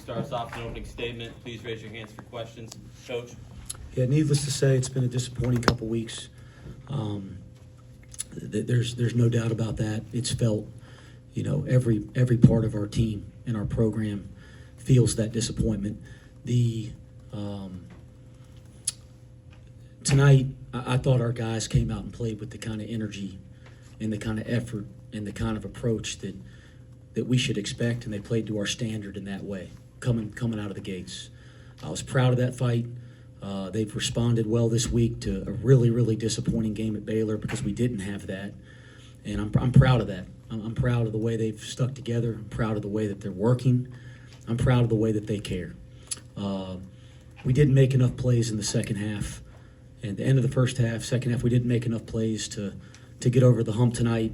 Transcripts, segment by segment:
start us off with an opening statement. Please raise your hands for questions. Coach? Yeah, needless to say, it's been a disappointing couple weeks. There's no doubt about that. It's felt, every part of our team and our program feels that disappointment. Tonight, I thought our guys came out and played with the kind of energy and the kind of effort and the kind of approach that we should expect, and they played to our standard in that way, coming out of the gates. I was proud of that fight. They've responded well this week to a really, really disappointing game at Baylor because we didn't have that, and I'm proud of that. I'm proud of the way they've stuck together. I'm proud of the way that they're working. I'm proud of the way that they care. We didn't make enough plays in the second half. At the end of the first half, second half, we didn't make enough plays to get over the hump tonight.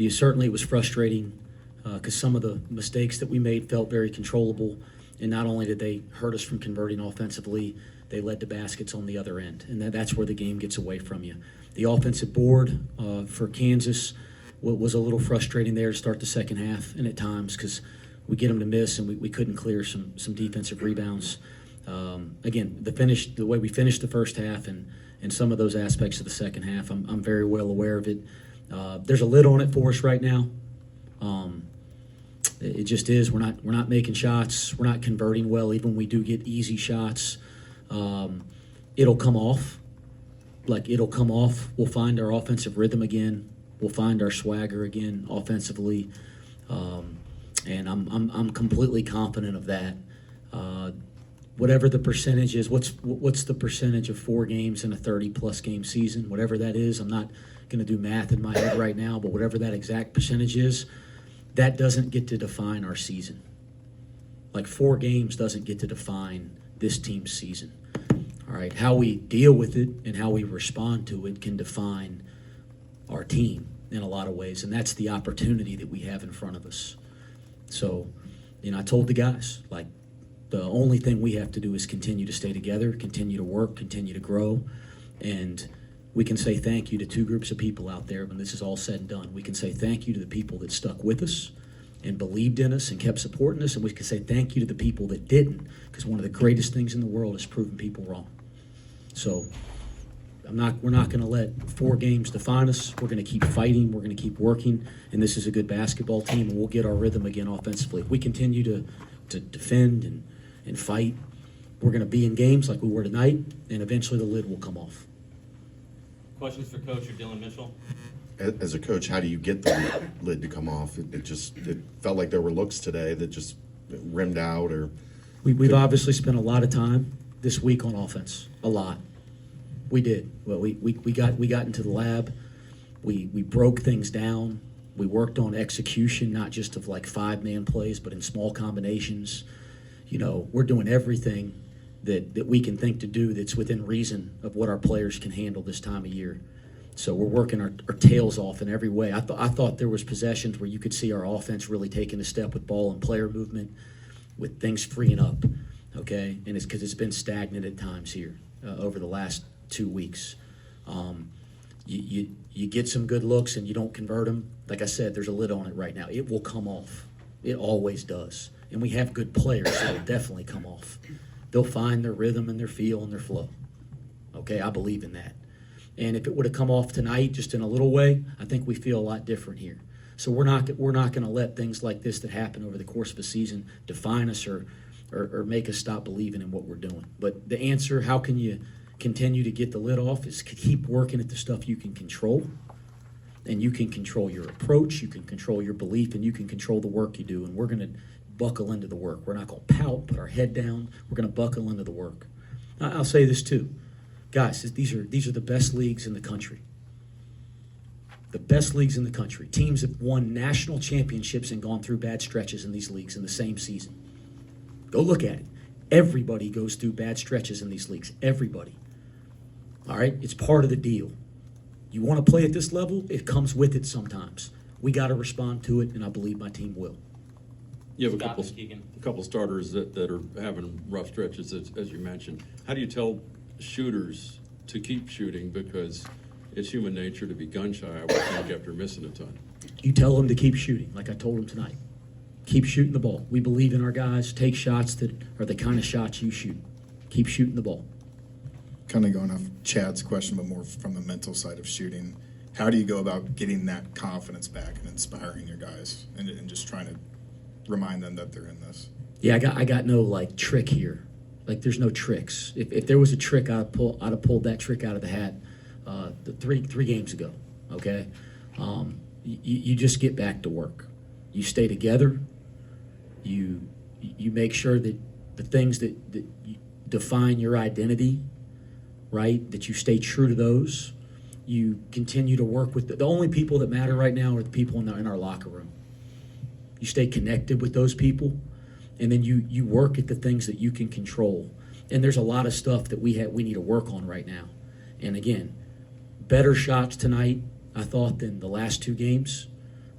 Certainly it was frustrating because some of the mistakes that we made felt very controllable, and not only did they hurt us from converting offensively, they led to baskets on the other end, and that's where the game gets away from you. The offensive board for Kansas was a little frustrating there to start the second half, and at times because we get them to miss and we couldn't clear some defensive rebounds. Again, the way we finished the first half and some of those aspects of the second half, I'm very well aware of it. There's a lid on it for us right now. It just is. We're not making shots. We're not converting well. Even when we do get easy shots, it'll come off. It'll come off. We'll find our offensive rhythm again. We'll find our swagger again offensively, and I'm completely confident of that. Whatever the percentage is, what's the percentage of 4 games in a 30-plus game season? Whatever that is, I'm not going to do math in my head right now, but whatever that exact percentage is, that doesn't get to define our season. 4 games doesn't get to define this team's season. All right, how we deal with it and how we respond to it can define our team in a lot of ways, and that's the opportunity that we have in front of us. So, I told the guys, the only thing we have to do is continue to stay together, continue to work, continue to grow, and we can say thank you to 2 groups of people out there when this is all said and done. We can say thank you to the people that stuck with us and believed in us and kept supporting us, and we can say thank you to the people that didn't, because one of the greatest things in the world is proving people wrong. So we're not going to let 4 games define us. We're going to keep fighting. We're going to keep working, and this is a good basketball team, and we'll get our rhythm again offensively. If we continue to defend and fight, we're going to be in games like we were tonight, and eventually the lid will come off. Questions for Coach or Dillon Mitchell? As a coach, how do you get the lid to come off? It felt like there were looks today that just rimmed out. Or we've obviously spent a lot of time this week on offense. A lot. We did. Well, we got into the lab. We broke things down. We worked on execution, not just of 5-man plays, but in small combinations. We're doing everything that we can think to do that's within reason of what our players can handle this time of year. So we're working our tails off in every way. I thought there was possessions where you could see our offense really taking a step with ball and player movement, with things freeing up, okay? And it's because it's been stagnant at times here over the last 2 weeks. You get some good looks and you don't convert them. Like I said, there's a lid on it right now. It will come off. It always does. And we have good players, so it'll definitely come off. They'll find their rhythm and their feel and their flow. Okay, I believe in that. And if it would have come off tonight, just in a little way, I think we feel a lot different here. So we're not going to let things like this that happen over the course of a season define us or make us stop believing in what we're doing. But the answer, how can you continue to get the lid off, is keep working at the stuff you can control. And you can control your approach, you can control your belief, and you can control the work you do. And we're going to buckle into the work. We're not going to pout, put our head down. We're going to buckle into the work. I'll say this too. Guys, these are the best leagues in the country. The best leagues in the country. Teams have won national championships and gone through bad stretches in these leagues in the same season. Go look at it. Everybody goes through bad stretches in these leagues. Everybody. All right? It's part of the deal. You want to play at this level, it comes with it sometimes. We got to respond to it, and I believe my team will. You have a couple starters that are having rough stretches, as you mentioned. How do you tell shooters to keep shooting? Because it's human nature to be gun shy, I would think, after missing a ton. You tell them to keep shooting, like I told them tonight. keep shooting the ball. We believe in our guys. Take shots that are the kind of shots you shoot. Keep shooting the ball. Kind of going off Chad's question, but more from the mental side of shooting. How do you go about getting that confidence back and inspiring your guys and just trying to remind them that they're in this? Yeah, I got no like trick here. Like there's no tricks. If there was a trick, I'd have pulled that trick out of the hat three games ago. Okay, you just get back to work. You stay together. You make sure that the things that define your identity, right? That you stay true to those. You continue to work with the only people that matter right now are the people in our locker room. You stay connected with those people, and then you work at the things that you can control. And there's a lot of stuff that we need to work on right now. And again, better shots tonight, I thought, than the last two games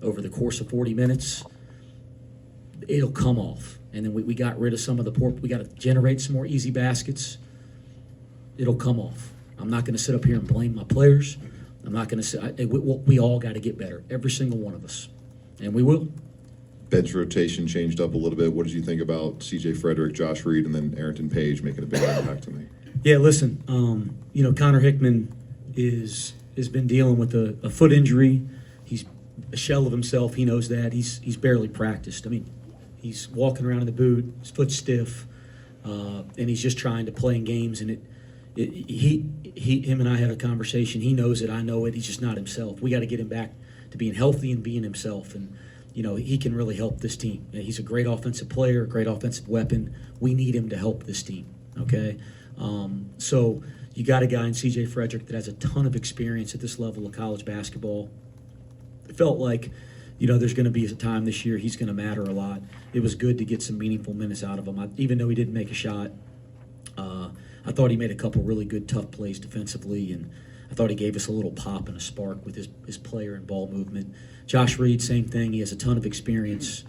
over the course of 40 minutes. It'll come off. And then we got rid of some of the poor. We got to generate some more easy baskets. It'll come off. I'm not going to sit up here and blame my players. I'm not going to say we all got to get better, every single one of us, and we will. Bench rotation changed up a little bit. What did you think about C.J. Frederick, Josh Reed, and then Arrington Page making a big impact tonight? Yeah, listen, Connor Hickman has been dealing with a foot injury. He's a shell of himself. He knows that. He's barely practiced. I mean, he's walking around in the boot, his foot's stiff, and he's just trying to play in games. And him and I had a conversation. He knows it. I know it. He's just not himself. We got to get him back to being healthy and being himself. And he can really help this team. He's a great offensive player, a great offensive weapon. We need him to help this team. Okay, so you got a guy in C.J. Frederick that has a ton of experience at this level of college basketball. It felt like, there's going to be a time this year he's going to matter a lot. It was good to get some meaningful minutes out of him. Even though he didn't make a shot, I thought he made a couple really good, tough plays defensively, and I thought he gave us a little pop and a spark with his player and ball movement. Josh Reed, same thing. He has a ton of experience.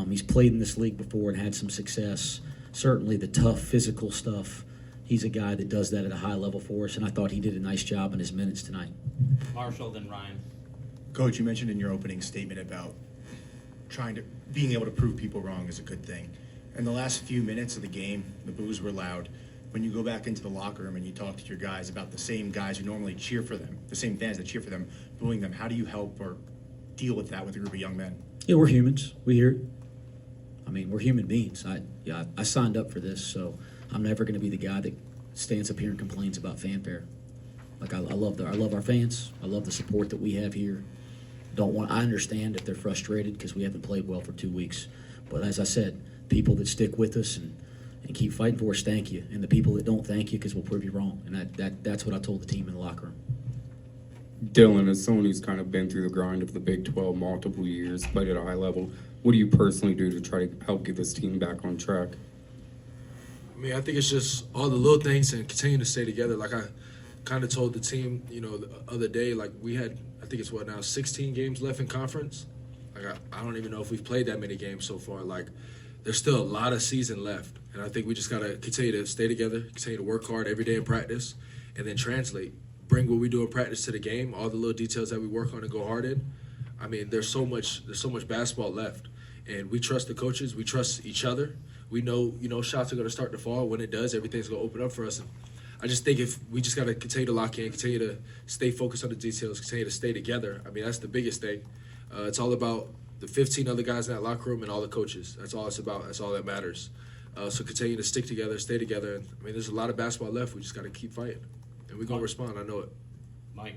He's played in this league before and had some success. Certainly the tough physical stuff, he's a guy that does that at a high level for us, and I thought he did a nice job in his minutes tonight. Marshall, then Ryan. Coach, you mentioned in your opening statement about being able to prove people wrong is a good thing. In the last few minutes of the game, the boos were loud. When you go back into the locker room and you talk to your guys about the same guys who normally cheer for them, the same fans that cheer for them, booing them, how do you help or deal with that with a group of young men? Yeah, we're humans. We hear it. I mean, we're human beings. I signed up for this, so I'm never going to be the guy that stands up here and complains about fanfare. Like I love our fans. I love the support that we have here. I understand if they're frustrated because we haven't played well for 2 weeks. But as I said, people that stick with us and keep fighting for us, thank you. And the people that don't, thank you, because we'll prove you wrong. And that's what I told the team in the locker room. Dillon, as someone who's kind of been through the grind of the Big 12 multiple years, played at a high level, what do you personally do to try to help get this team back on track? I mean, I think it's just all the little things and continue to stay together. Like I kind of told the team, the other day, like we had, I think it's 16 games left in conference. Like I don't even know if we've played that many games so far. Like there's still a lot of season left. And I think we just got to continue to stay together, continue to work hard every day in practice, and then translate. Bring what we do in practice to the game, all the little details that we work on and go hard in. I mean, there's so much basketball left. And we trust the coaches. We trust each other. We know, shots are going to start to fall. When it does, everything's going to open up for us. And I just think if we just got to continue to lock in, continue to stay focused on the details, continue to stay together. I mean, that's the biggest thing. It's all about the 15 other guys in that locker room and all the coaches. That's all it's about. That's all that matters. So continue to stick together, stay together. And, I mean, there's a lot of basketball left. We just got to keep fighting. And we're going to respond. I know it. Mike.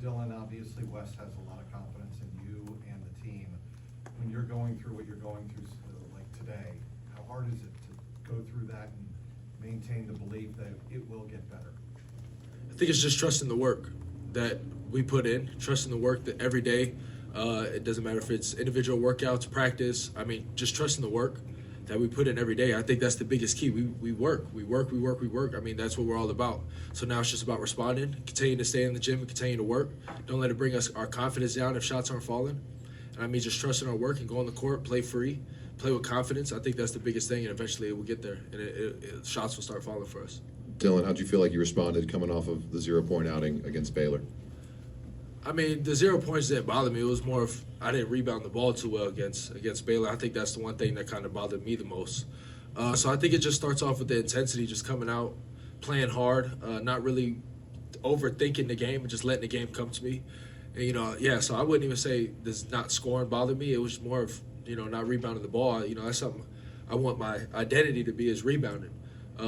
Dillon, obviously Wes has a lot of confidence in you and the team. When you're going through what you're going through like today, how hard is it to go through that and maintain the belief that it will get better? I think it's just trusting the work that we put in, trusting the work that every day, it doesn't matter if it's individual workouts, practice. I mean, just trusting the work that we put in every day. I think that's the biggest key. We work. I mean, that's what we're all about. So now it's just about responding, continuing to stay in the gym and continue to work. Don't let it bring us our confidence down if shots aren't falling. And I mean, just trusting our work and go on the court, play free, play with confidence. I think that's the biggest thing, and eventually it will get there, and shots will start falling for us. Dillon, how'd you feel like you responded coming off of the 0-point outing against Baylor? I mean, the 0 points didn't bother me. It was more of I didn't rebound the ball too well against Baylor. I think that's the one thing that kind of bothered me the most. So I think it just starts off with the intensity, just coming out, playing hard, not really overthinking the game and just letting the game come to me. And, so I wouldn't even say this not scoring bothered me. It was more of, not rebounding the ball. That's something I want my identity to be is rebounding.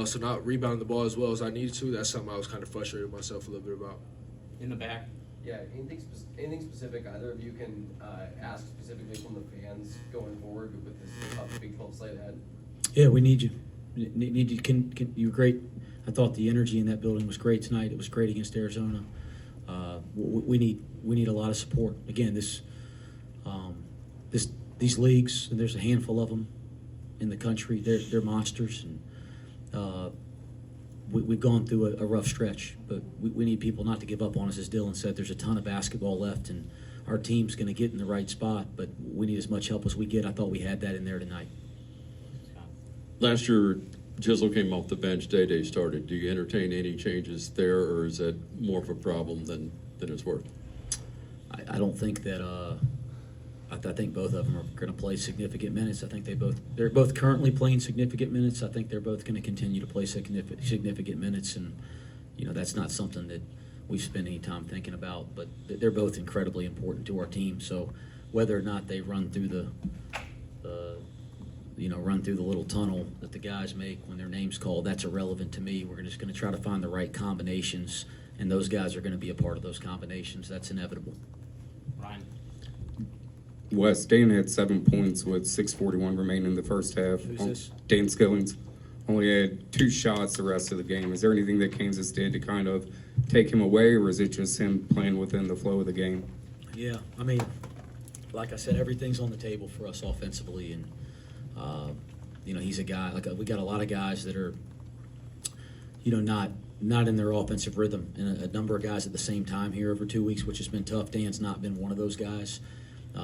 So not rebounding the ball as well as I needed to, that's something I was kind of frustrated with myself a little bit about. In the back. Yeah, anything specific either of you can ask specifically from the fans going forward with this tough Big 12 slate ahead? Yeah, we need you. Need you. You were great. I thought the energy in that building was great tonight. It was great against Arizona. We need a lot of support. Again, these leagues, and there's a handful of them in the country. They're monsters, and we've gone through a rough stretch. But we need people not to give up on us, as Dillon said. There's a ton of basketball left, and our team's going to get in the right spot. But we need as much help as we get. I thought we had that in there tonight. Last year, Jizzle came off the bench, Day started. Do you entertain any changes there, or is that more of a problem than it's worth? I don't think that. I think both of them are going to play significant minutes. I think they're both currently playing significant minutes. I think they're both going to continue to play significant minutes, and that's not something that we spend any time thinking about. But they're both incredibly important to our team. So whether or not they run through the little tunnel that the guys make when their name's called, that's irrelevant to me. We're just going to try to find the right combinations, and those guys are going to be a part of those combinations. That's inevitable. Ryan. Wes, Dane had 7 points with 6:41 remaining in the first half. Who's this? Dane Skillings only had 2 shots the rest of the game. Is there anything that Kansas did to kind of take him away, or is it just him playing within the flow of the game? Yeah, I mean, like I said, everything's on the table for us offensively, and he's a guy. We got a lot of guys that are, not in their offensive rhythm, and a number of guys at the same time here over 2 weeks, which has been tough. Dan's not been one of those guys.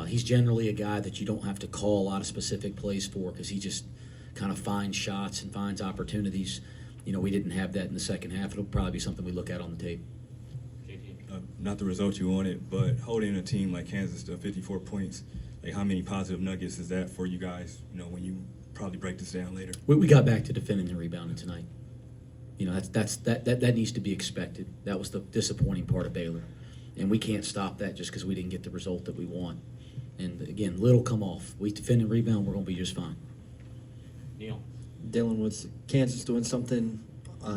He's generally a guy that you don't have to call a lot of specific plays for because he just kind of finds shots and finds opportunities. We didn't have that in the second half. It'll probably be something we look at on the tape. Not the result you wanted, but holding a team like Kansas to 54 points, like how many positive nuggets is that for you guys, when you probably break this down later? We got back to defending and rebounding tonight. That needs to be expected. That was the disappointing part of Baylor. And we can't stop that just because we didn't get the result that we want. And again, little come off. We defend and rebound, we're going to be just fine. Neil. Dillon, was Kansas doing something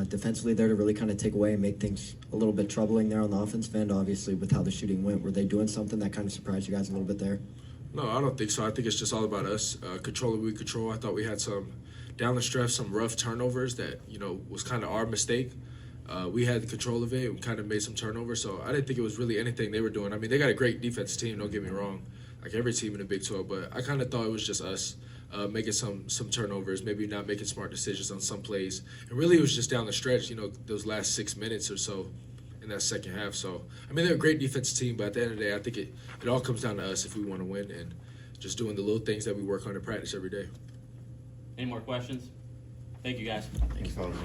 defensively there to really kind of take away and make things a little bit troubling there on the offensive end? Obviously, with how the shooting went, were they doing something that kind of surprised you guys a little bit there? No, I don't think so. I think it's just all about us. Control what we control. I thought we had some, down the stretch, some rough turnovers that, was kind of our mistake. We had control of it. We kind of made some turnovers. So I didn't think it was really anything they were doing. I mean, they got a great defensive team, don't get me wrong, like every team in the Big 12. But I kind of thought it was just us making some turnovers, maybe not making smart decisions on some plays. And really it was just down the stretch, those last 6 minutes or so in that second half. So, I mean, they're a great defensive team, but at the end of the day, I think it all comes down to us if we want to win and just doing the little things that we work on in practice every day. Any more questions? Thank you, guys. Thanks, fellas.